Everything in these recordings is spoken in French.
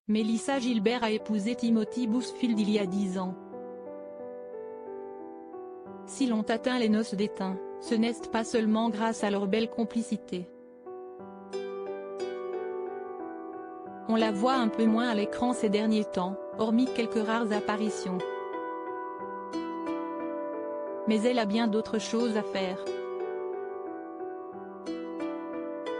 Mélissa Gilbert a épousé Timothy Busfield il y a 10 ans. Si l'ont atteint les noces d'étain, ce n'est pas seulement grâce à leur belle complicité. On la voit un peu moins à l'écran ces derniers temps, hormis quelques rares apparitions. Mais elle a bien d'autres choses à faire.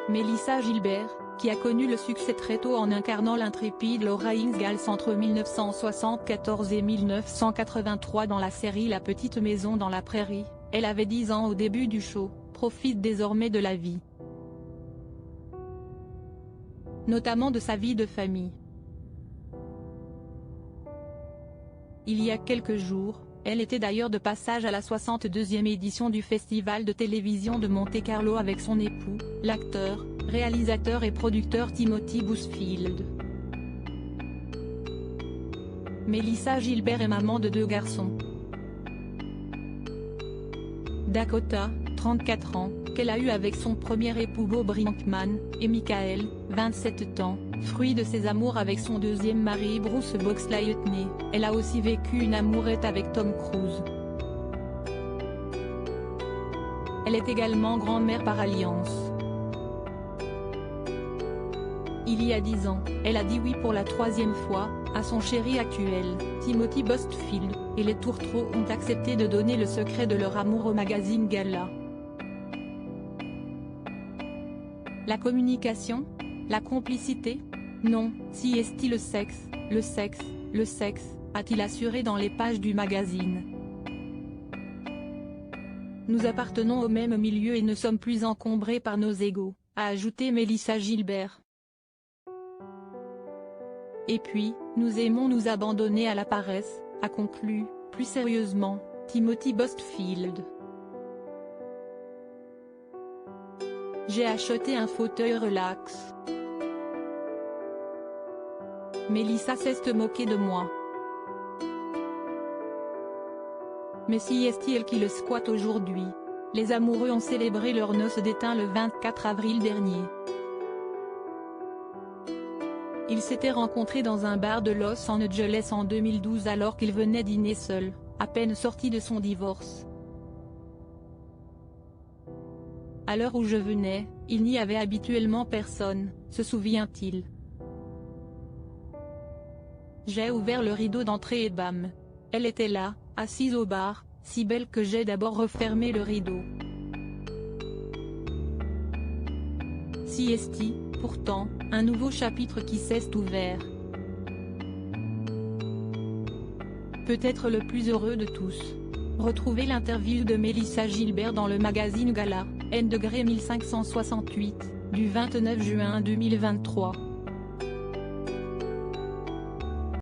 Mélissa Gilbert, qui a connu le succès très tôt en incarnant l'intrépide Laura Ingalls entre 1974 et 1983 dans la série La Petite Maison dans la Prairie, elle avait 10 ans au début du show, profite désormais de la vie. Notamment de sa vie de famille. Il y a quelques jours, elle était d'ailleurs de passage à la 62e édition du Festival de télévision de Monte-Carlo avec son époux, l'acteur, réalisateur et producteur Timothy Busfield. Mélissa Gilbert est maman de 2 garçons. Dakota, 34 ans, qu'elle a eu avec son premier époux Bo Brinkman, et Michael, 27 ans, fruit de ses amours avec son deuxième mari Bruce Boxleitner. Elle a aussi vécu une amourette avec Tom Cruise. Elle est également grand-mère par alliance. Il y a 10 ans, elle a dit oui pour la 3e fois, à son chéri actuel, Timothy Busfield, et les Tourtereaux ont accepté de donner le secret de leur amour au magazine Gala. La communication? La complicité? Non, si est-il le sexe, a-t-il assuré dans les pages du magazine. Nous appartenons au même milieu et ne sommes plus encombrés par nos égos, a ajouté Mélissa Gilbert. Et puis, nous aimons nous abandonner à la paresse, a conclu, plus sérieusement, Timothy Busfield. J'ai acheté un fauteuil relax. Mélissa s'est moquée de moi. Mais si est-il qui le squatte aujourd'hui? Les amoureux ont célébré leurs noces d'étain le 24 avril dernier. Ils s'étaient rencontrés dans un bar de Los Angeles en 2012 alors qu'il venait dîner seul, à peine sorti de son divorce. À l'heure où je venais, il n'y avait habituellement personne, se souvient-il. J'ai ouvert le rideau d'entrée et bam! Elle était là, assise au bar, si belle que j'ai d'abord refermé le rideau. Siesti, pourtant, un nouveau chapitre qui s'est ouvert. Peut-être le plus heureux de tous. Retrouvez l'interview de Mélissa Gilbert dans le magazine Gala, N° 1568, du 29 juin 2023.